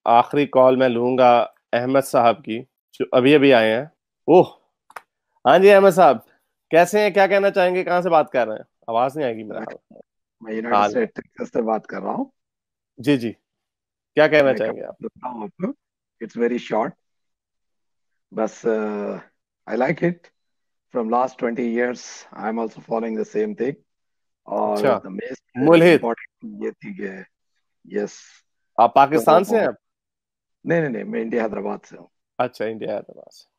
आखिरी कॉल मैं लूंगा अहमद साहब की, जो अभी अभी आए हैं। ओह, हाँ जी अहमद साहब, कैसे हैं? क्या कहना चाहेंगे? कहाँ से बात कर रहे हैं? आवाज नहीं आएगी मेरा मैं हाल। मैं यूनाइटेड हाल स्टेट टेक्सास से बात कर रहा हूँ। जी जी, क्या कहना मैं चाहेंगे आप? कहानी बताता हूँ आपको। It's very short. बस I like it. From last 20 years I am also following the same thing. और अच्छा, द मोस्ट मुलहिद। इम्पोर्टेंट ये थी कि यस। आप पाकिस्तान से हैं तो आप? नहीं नहीं नहीं, मैं इंडिया हैदराबाद से हूँ। अच्छा, इंडिया हैदराबाद से।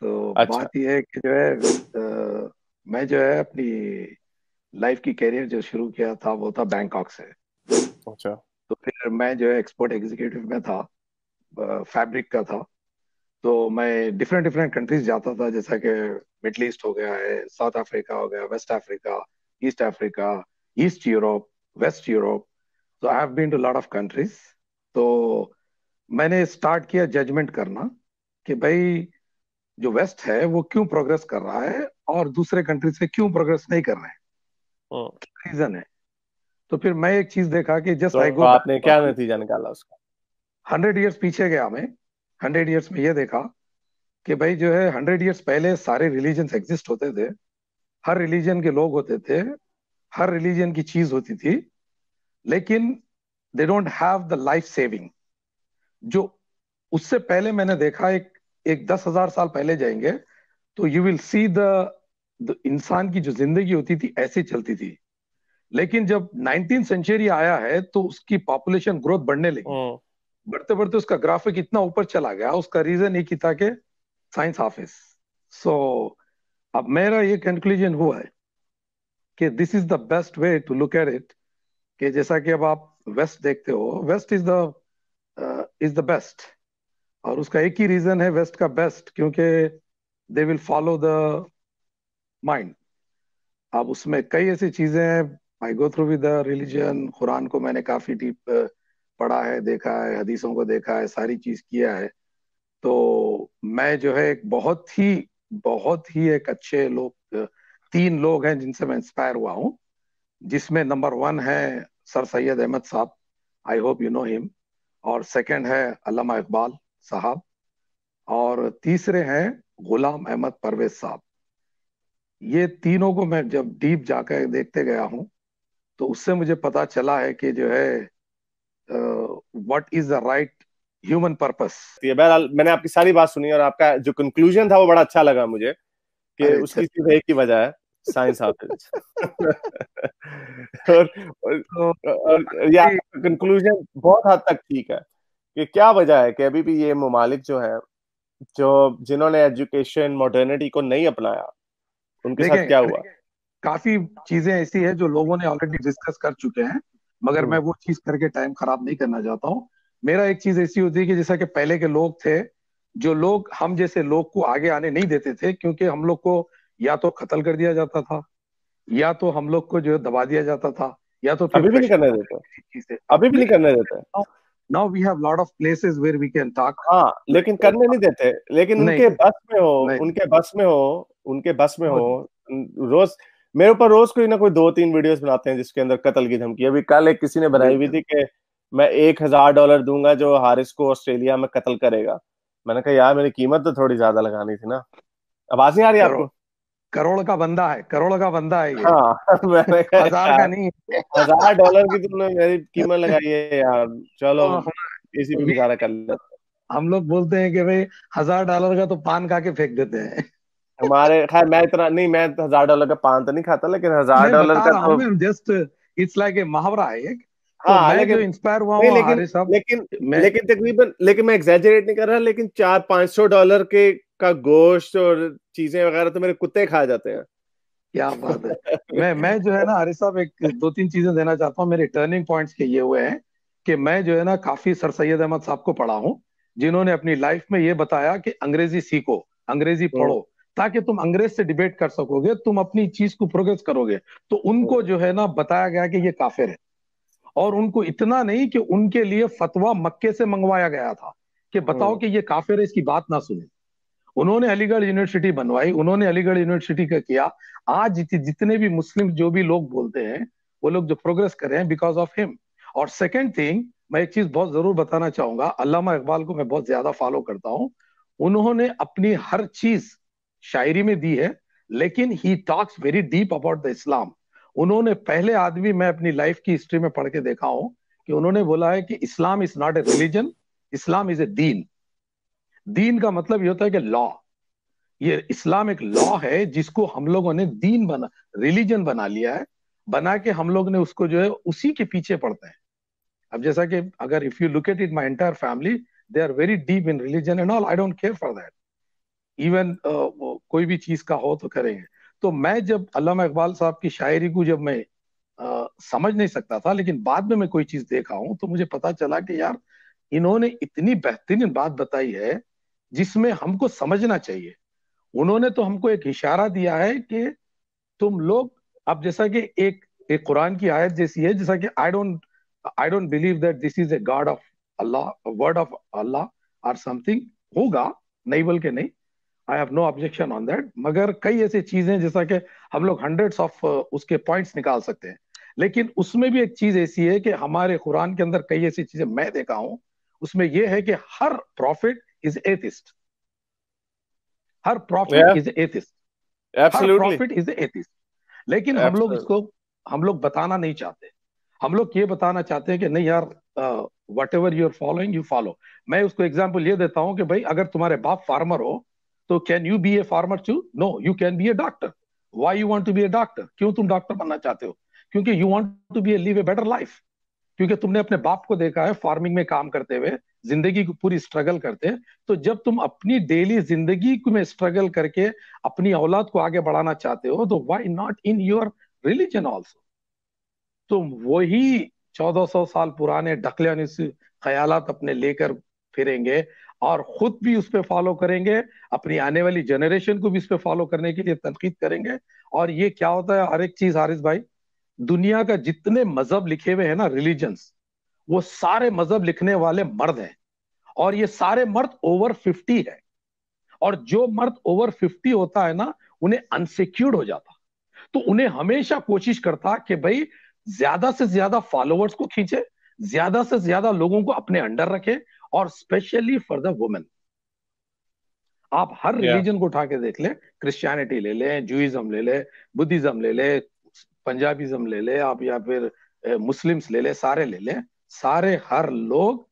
तो अच्छा बात यह है कि जो है मैं जो है अपनी लाइफ की कैरियर जो शुरू किया था वो था बैंकॉक से। अच्छा। तो फिर मैं जो है एक्सपोर्ट एग्जीक्यूटिव में था, फैब्रिक का था। तो मैं डिफरेंट डिफरेंट कंट्रीज जाता था, जैसा कि मिडल ईस्ट हो गया है, साउथ अफ्रीका हो गया, West Africa, East Africa, East Europe, West Europe. तो I have been to lot of countries. तो मैंने स्टार्ट किया जजमेंट करना कि भाई जो वेस्ट है वो क्यों प्रोग्रेस कर रहा है और दूसरे कंट्रीज से क्यों प्रोग्रेस नहीं कर रहे हैं, हम्म, रीजन है। तो फिर मैं एक चीज देखा कि जस्ट तो आई गो आपने क्या बैक नतीजा निकाला उसका? 100 years पीछे गया मैं। 100 years में ये देखा कि भाई जो है 100 years पहले सारे रिलीजन्स एग्जिस्ट होते थे। हर रिलीजन के लोग होते थे, हर रिलीजन की चीज होती थी, लेकिन they don't have the life saving. जो उससे पहले मैंने देखा, एक एक 10,000 साल पहले जाएंगे तो यू विल सी द इंसान की जो जिंदगी होती थी ऐसे चलती थी। लेकिन जब 19th सेंचुरी आया है तो उसकी पॉपुलेशन ग्रोथ बढ़ने लगी। हम्म। बढ़ते बढ़ते उसका ग्राफिक इतना ऊपर चला गया, उसका रीजन एक ही था कि साइंस ऑफिस। सो अब मेरा ये कंक्लूजन हुआ है कि this is the best way to look at it. कि जैसा कि अब आप वेस्ट देखते हो, वेस्ट इज द बेस्ट। और उसका एक ही रीजन है वेस्ट का बेस्ट, क्योंकि they will follow the mind. अब उसमें कई ऐसी चीजें हैं। I go through with the religion, Quran को मैंने काफी डीप पढ़ा है, देखा है, हदीसों को देखा है, सारी चीज किया है। तो मैं जो है एक बहुत ही एक अच्छे लोग, 3 लोग हैं जिनसे मैं इंस्पायर हुआ हूँ। जिसमें नंबर 1 है सर सैयद अहमद साहब, I hope you know him. और सेकंड है अल्लामा इकबाल साहब। और तीसरे हैं गुलाम अहमद परवेज साहब। ये तीनों को मैं जब डीप जाकर देखते गया हूँ तो उससे मुझे पता चला है कि जो है what is the right human purpose. ये बहरहाल मैंने आपकी सारी बात सुनी, और आपका जो कंक्लूजन था वो बड़ा अच्छा लगा मुझे, कि अरे उसकी सिर्फ एक ही वजह है, साइंस हाफिज। और, और, तो और ये आपका कंक्लूजन बहुत हद तक ठीक है, कि क्या वजह है कि अभी भी ये ममालिक जो है, जो जिन्होंने एजुकेशन मॉडर्निटी को नहीं अपनाया, उनके साथ देखें, क्या हुआ? काफी चीजें ऐसी है जो लोगों ने ऑलरेडी डिस्कस कर चुके हैं, मगर मैं हम्म। वो चीज करके टाइम खराब नहीं करना चाहता हूँ। मेरा एक चीज ऐसी होती है कि जैसा कि पहले के लोग थे, जो लोग हम जैसे लोग को आगे आने नहीं देते थे, क्योंकि हम लोग को या तो कत्ल कर दिया जाता था, या तो हम लोग को जो है दबा दिया जाता था, या तो फिर अभी भी नहीं करने प्रेशर देते? चीजें। अब अभी भी नहीं करने देते? Now we have lot of places where we can talk. हाँ, लेकिन करने नहीं देते। लेकिन नहीं उनके बस में हो, नहीं, उनके बस में हो, उनके बस में हो। रोज मेरे ऊपर रोज कोई ना कोई 2-3 वीडियोस बनाते हैं जिसके अंदर कत्ल की धमकी। अभी कल एक किसी ने बनाई हुई बिल्कुल। थी कि मैं $1,000 दूंगा जो हारिस को ऑस्ट्रेलिया में कत्ल करेगा। मैंने कहा यार, मेरी कीमत तो थोड़ी ज्यादा लगानी थी ना। आवाज नहीं आ रही करोड़ आपको? करोड़ का बंदा है, करोड़ का बंदा है ये। हाँ। मैंने कहा हजार का यार, नहीं। $1,000 की तुमने मेरी कीमत लगाई है यार। चलो, तो इसी पे वी गुजारा कर लेते। हम लोग बोलते हैं कि भाई $1,000 का तो पान खा के फेंक देते हैं। हमारे खैर, मैं इतना नहीं, मैं $1,000 का पान तो नहीं खाता, लेकिन हजार मैं डॉलर बता का रहा हूँ, तो। मैं जस्ट इट्स लाइक ए मुहावरा है एक। तो हाँ मैं जो लेकिन, इंस्पायर हुआ नहीं हूँ लेकिन, हारिस साहब। लेकिन मैं लेकिन तकरीबन, लेकिन मैं एग्जैजरेट नहीं कर रहा, लेकिन $400-500 के का गोश्त और चीजें वगैरह तो मेरे कुत्ते खा जाते हैं। क्या बात है। मैं जो है ना हारिस साहब, एक 2-3 चीजें देना चाहता हूँ। मेरे टर्निंग पॉइंट्स के ये हुए हैं कि मैं जो है ना काफी सर सैयद अहमद साहब को पढ़ा हूँ, जिन्होंने अपनी लाइफ में ये बताया कि अंग्रेजी सीखो, अंग्रेजी हम्म, पढ़ो, ताकि तुम अंग्रेज से डिबेट कर सकोगे, तुम अपनी चीज को प्रोग्रेस करोगे। तो उनको हम्म, जो है ना बताया गया कि ये काफिर है। और उनको इतना नहीं कि उनके लिए फतवा मक्के से मंगवाया गया था कि बताओ हम्म, कि ये काफिर है, इसकी बात ना सुने। उन्होंने अलीगढ़ यूनिवर्सिटी बनवाई, उन्होंने अलीगढ़ यूनिवर्सिटी का किया। आज जितने भी मुस्लिम जो भी लोग बोलते हैं, वो लोग जो प्रोग्रेस कर रहे हैं बिकॉज ऑफ हिम। और सेकंड थिंग, मैं एक चीज बहुत जरूर बताना चाहूंगा, अल्लामा इकबाल को मैं बहुत ज्यादा फॉलो करता हूँ। उन्होंने अपनी हर चीज शायरी में दी है, लेकिन he talks very deep about the Islam. उन्होंने पहले आदमी मैं अपनी लाइफ की हिस्ट्री में पढ़ के देखा हूं कि उन्होंने बोला है कि Islam is not a religion, Islam is a दीन। दीन का मतलब ये होता है कि लॉ। ये इस्लाम एक लॉ है जिसको हम लोगों ने दीन बना, रिलीजन बना लिया है। बना के हम लोग ने उसको जो है उसी के पीछे पड़ते हैं। अब जैसा कि अगर if you look at it, my entire family they are very deep in religion and all, I don't care for that. Even कोई भी चीज का हो तो करेंगे। तो मैं जब अल्लामा इकबाल साहब की शायरी को जब मैं समझ नहीं सकता था, लेकिन बाद में मैं कोई चीज देखा हूं तो मुझे पता चला कि यार इन्होंने इतनी बेहतरीन बात बताई है जिसमें हमको समझना चाहिए। उन्होंने तो हमको एक इशारा दिया है कि तुम लोग, अब जैसा कि एक कुरान की आयत जैसी है, जैसा कि I don't believe that this is a god of Allah, word of Allah और समथिंग होगा, नहीं बोल के नहीं, I have no objection on that. मगर कई ऐसी चीजें जैसा कि हम लोग हंड्रेड्स ऑफ उसके पॉइंट्स निकाल सकते हैं, लेकिन उसमें भी एक चीज ऐसी है कि हमारे कुरान के अंदर कई ऐसी चीजें मैं देखा हूं, उसमें यह है कि हर प्रॉफिट इज एथिस्ट। हर प्रॉफिट Yeah, इज एथिस्ट। हर absolutely. Prophet is atheist. लेकिन Absolutely. हम लोग बताना नहीं चाहते। हम लोग ये बताना चाहते हैं कि नहीं यार, whatever you are following you follow. मैं उसको एग्जाम्पल ये देता हूं कि भाई अगर तुम्हारे बाप फार्मर हो तो can you be a farmer too? No, you can be a doctor. Why you want to be a doctor? क्यों तुम डॉक्टर बनना चाहते हो? क्योंकि you want to be a live a better life. क्योंकि तुमने अपने बाप को देखा है फार्मिंग में काम करते हुए, जिंदगी की पूरी स्ट्रगल करते हैं। तो जब तुम अपनी डेली जिंदगी में स्ट्रगल करके अपनी औलाद को आगे बढ़ाना चाहते हो, तो why not in your religion also? तो वही 1400 साल पुराने ढकलियानुस ख्यालात अपने लेकर फिरेंगे और खुद भी उस पर फॉलो करेंगे, अपनी आने वाली जनरेशन को भी उस पर फॉलो करने के लिए तनकीद करेंगे। और ये क्या होता है, हर एक चीज हारिस भाई, दुनिया का जितने मजहब लिखे हुए हैं ना, रिलीजन्स, वो सारे मजहब लिखने वाले मर्द हैं। और ये सारे मर्द ओवर 50 है। और जो मर्द ओवर 50 होता है ना, उन्हें अनसिक्योर्ड हो जाता। तो उन्हें हमेशा कोशिश करता कि भाई ज्यादा से ज्यादा फॉलोअर्स को खींचे, ज्यादा से ज्यादा लोगों को अपने अंडर रखे। और स्पेशली फॉर द वुमेन, आप हर Yeah. रिलीजन को उठा के देख ले, क्रिश्चियनिटी ले ले, जूइज्म ले ले, बुद्धिज्म ले ले, पंजाबिज्म ले ले आप, या फिर मुस्लिम्स ले ले, सारे ले ले, सारे हर लोग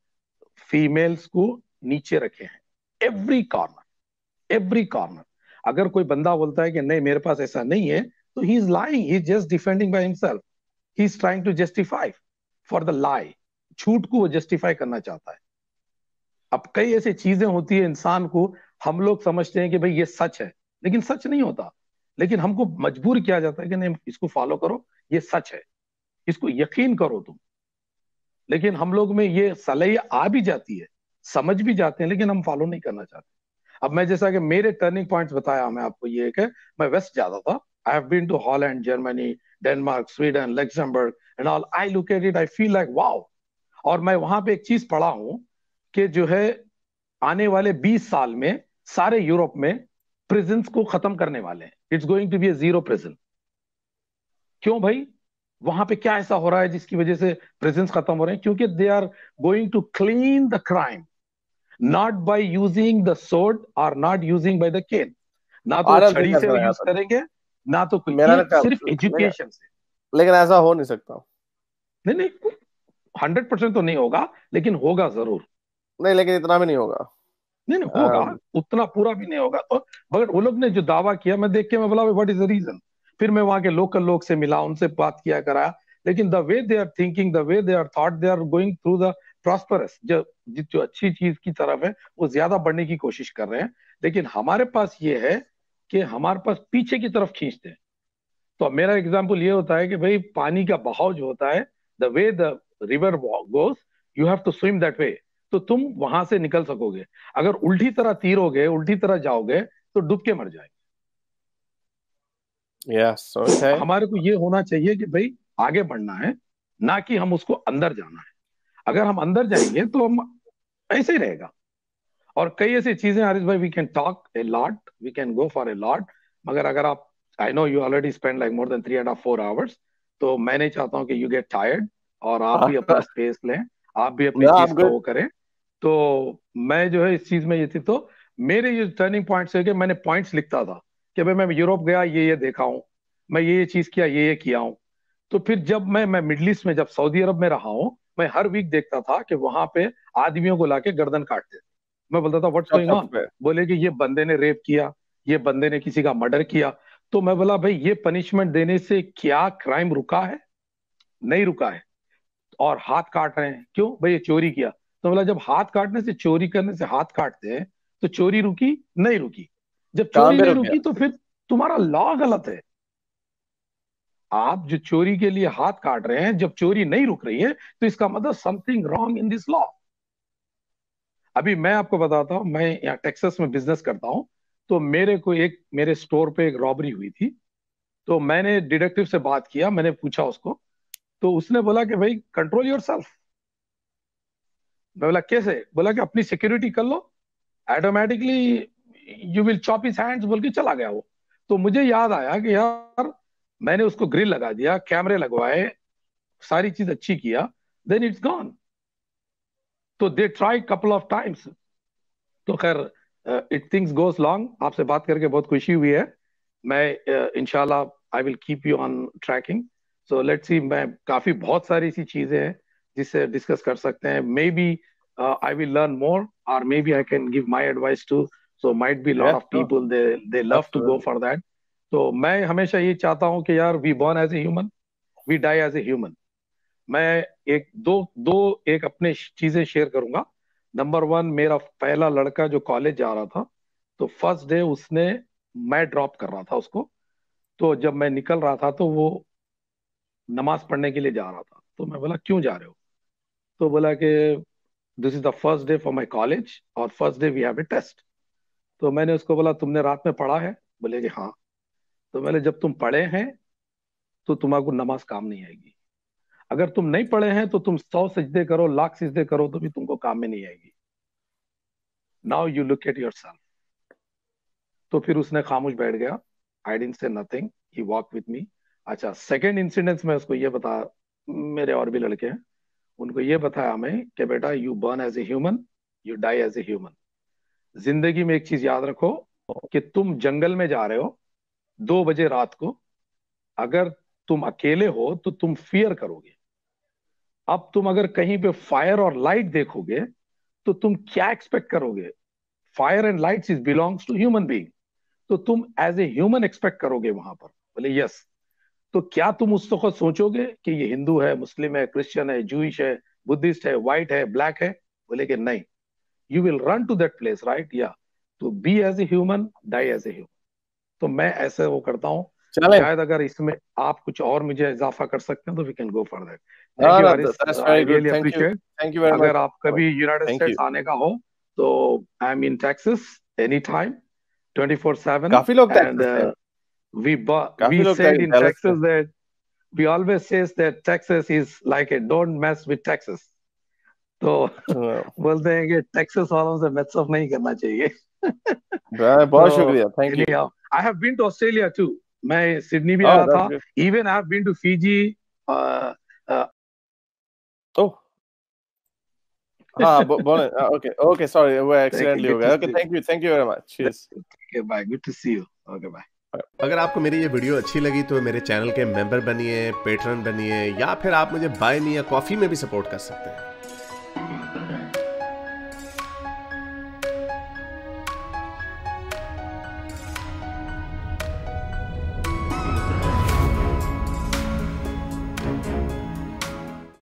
फीमेल्स को नीचे रखे हैं। Every corner, every corner. अगर कोई बंदा बोलता है कि नहीं मेरे पास ऐसा नहीं है, तो he is lying, he is just defending by himself. He is trying to justify for the lie. झूठ को वो जस्टिफाई करना चाहता है। अब कई ऐसी चीजें होती है इंसान को, हम लोग समझते हैं कि भाई ये सच है, लेकिन सच नहीं होता। लेकिन हमको मजबूर किया जाता है कि नहीं इसको फॉलो करो, ये सच है, इसको यकीन करो तुम। लेकिन हम लोग में ये सलाहियत आ भी जाती है, समझ भी जाते हैं, लेकिन हम फॉलो नहीं करना चाहते। अब मैं जैसा कि मेरे टर्निंग पॉइंट्स बताया मैं आपको, ये एक है, मैं वेस्ट जाता था। I have been to Holland, Germany, Denmark, Sweden, Luxembourg and all. I look at it, I feel like wow. और मैं वहां पे एक चीज पढ़ा हूं कि जो है आने वाले 20 साल में सारे यूरोप में प्रिजन्स को खत्म करने वाले हैं। It's going to be a zero prison. क्यों भाई? वहां पे क्या ऐसा हो रहा है जिसकी वजह से प्रिजन्स खत्म हो रहे हैं? क्योंकि they are going to clean the crime, not by using the sword और not using by the cane. ना तो वो I don't think छड़ी that's से gonna यूज happen. करेंगे, ना तो कोई, मेरा ये लगता सिर्फ लेकिन एजुकेशन से। लेकिन ऐसा हो नहीं सकता। नहीं नहीं, 100% तो नहीं होगा, लेकिन होगा जरूर। नहीं, लेकिन इतना भी नहीं होगा। नहीं नहीं होगा, um, उतना पूरा भी नहीं होगा तो। मगर वो लोग ने जो दावा किया, मैं देख के मैं बोला व्हाट इज द रीजन। फिर मैं वहां के लोकल लोग से मिला, उनसे बात किया कराया। लेकिन the way they are thinking, the way they are thought, they are going through the prosperous, जो जो अच्छी चीज की तरफ है वो ज्यादा बढ़ने की कोशिश कर रहे हैं। लेकिन हमारे पास ये है कि हमारे पास पीछे की तरफ खींचते हैं। तो मेरा एग्जाम्पल ये होता है कि भाई पानी का बहाव जो होता है, the way the river goes, you have to swim that way. तो तुम वहां से निकल सकोगे। अगर उल्टी तरह तीरोगे, उल्टी तरह जाओगे, तो डूब के मर जाएंगे। yes, तो okay. हमारे को ये होना चाहिए कि भाई आगे बढ़ना है, ना कि हम उसको अंदर जाना है। अगर हम अंदर जाएंगे तो हम ऐसे ही रहेगा। और कई ऐसी चीजें हरीश भाई, we can talk a lot, we can go for a lot. मगर अगर आप, I know you already spend like more than 3.5 4 hours, तो मैं नहीं चाहता हूँ कि यू गेट टायर्ड और आप भी अपना स्पेस लें। आप भी अपनी No, चीज I'm का good. वो करें। तो मैं जो है इस चीज में ये थी, तो मेरे ये टर्निंग पॉइंट्स है कि मैंने पॉइंट्स लिखता था कि भाई मैं यूरोप गया, ये देखा हूँ, मैं ये चीज किया, ये किया हूँ। तो फिर जब मैं मिडिल ईस्ट में, जब सऊदी अरब में रहा हूँ, मैं हर वीक देखता था कि वहां पे आदमियों को लाके गर्दन काटते थे। मैं बोलता था what's Shut going up, on. man. बोले कि ये बंदे ने रेप किया, ये बंदे ने किसी का मर्डर किया। तो मैं बोला भाई ये पनिशमेंट देने से क्या क्राइम रुका है? नहीं रुका है। और हाथ काट रहे हैं, क्यों भाई? ये चोरी किया। तो बोला जब हाथ काटने से, चोरी करने से हाथ काटते हैं, तो चोरी रुकी? नहीं रुकी। जब काम चोरी भी नहीं रुक गया। रुकी तो फिर तुम्हारा लॉ गलत है। आप जो चोरी के लिए हाथ काट रहे हैं, जब चोरी नहीं रुक रही है, तो इसका मतलब something wrong in this law. अभी मैं आपको बताता हूँ, मैं यहाँ टेक्सास में बिजनेस करता हूँ। तो मेरे स्टोर पे एक रॉबरी हुई थी। तो मैंने डिटेक्टिव से बात किया, मैंने पूछा उसको। तो उसने बोला कि भाई कंट्रोल योर सेल्फ। मैं बोला कैसे? बोला कि अपनी सिक्योरिटी कर लो, automatically you will chop his hands, बोल के चला गया वो। तो मुझे याद आया कि यार, मैंने उसको ग्रिल लगा दिया, कैमरे लगवाए, सारी चीज अच्छी किया, देन इट्स गॉन। तो they try couple of times. तो खैर, इट थिंग्स गोस लॉन्ग। आपसे बात करके बहुत खुशी हुई है। मैं इंशाल्लाह I will keep you on tracking. So let's see, मैं काफी बहुत सारी ऐसी चीजें हैं जिससे डिस्कस कर सकते हैं। Maybe I will learn more, और maybe I can give my advice too. So might be lot Yeah, of sure. People they love to go Absolutely. For that. तो मैं हमेशा ये चाहता हूँ कि यार, we born as a human, we die as a human. मैं एक दो दो एक अपने चीजें शेयर करूंगा। नंबर वन, मेरा पहला लड़का जो कॉलेज जा रहा था, तो फर्स्ट डे उसने, मैं ड्रॉप कर रहा था उसको। तो जब मैं निकल रहा था, तो वो नमाज पढ़ने के लिए जा रहा था। तो मैं बोला क्यों जा रहे हो? तो बोला कि this is the first day for my college, और first day we have a test. तो मैंने उसको बोला तुमने रात में पढ़ा है? बोले कि हाँ। तो मैंने, जब तुम पढ़े हैं तो तुम्हारा नमाज काम नहीं आएगी। अगर तुम नहीं पढ़े हैं तो तुम 100 सजदे करो, लाख सजदे करो, तो भी तुमको काम में नहीं आएगी। Now you look at your self. तो फिर उसने खामोश बैठ गया। I didn't say nothing, he walk with me. अच्छा, सेकंड इंसिडेंस में उसको ये बता, मेरे और भी लड़के हैं, उनको ये बताया मैं कि बेटा, you born as a human, you die as a human. जिंदगी में एक चीज याद रखो कि तुम जंगल में जा रहे हो 2 बजे रात को। अगर तुम अकेले हो तो तुम फियर करोगे। अब तुम अगर कहीं पे फायर और लाइट देखोगे, तो तुम क्या एक्सपेक्ट करोगे? Fire and lights is belongs to human being. तो तुम एज ए ह्यूमन एक्सपेक्ट करोगे वहां पर। बोले यस। तो क्या तुम उस वक्त सोचोगे कि ये हिंदू है, मुस्लिम है, क्रिश्चियन है, जूइश है, बुद्धिस्ट है, व्हाइट है, ब्लैक है? बोले कि नहीं। You will run to that place, right? या तो be as a human, die as a human. तो मैं ऐसे वो करता हूँ। चलें. शायद अगर इसमें आप कुछ और मुझे इजाफा कर सकते हैं, तो we can go for that. Thank No, you no, Haris, that's I very good. Really Thank you. Appreciate. Thank you very much. अगर आप कभी यूनाइटेड Thank स्टेट्स you. आने का हो, तो I am in Texas any time, 24/7। काफी लोग and Texas से हैं. we काफी लोग said in डैलस से. Texas that we always says that Texas is like a don't mess with Texas. तो हाँ. बोलते हैं कि टेक्सास वालों से मैचअप नहीं करना चाहिए। बहुत तो शुक्रिया. Thank you. anyhow, I have been to Australia too. मैं सिडनी भी Oh, आया that's था। good. Even I have been to Fiji. uh, uh, Oh, हाँ, बोले. Okay, okay, sorry, वो thank you, accidentally हो good to गया. Okay, see you. thank you very much. Cheers. Okay, bye, good to see you. Okay, bye. अगर आपको मेरी ये video अच्छी लगी तो मेरे चैनल के मेंबर बनिए, पेट्रन बनिए, या फिर आप मुझे बाय मी या कॉफ़ी में भी सपोर्ट कर सकते हैं।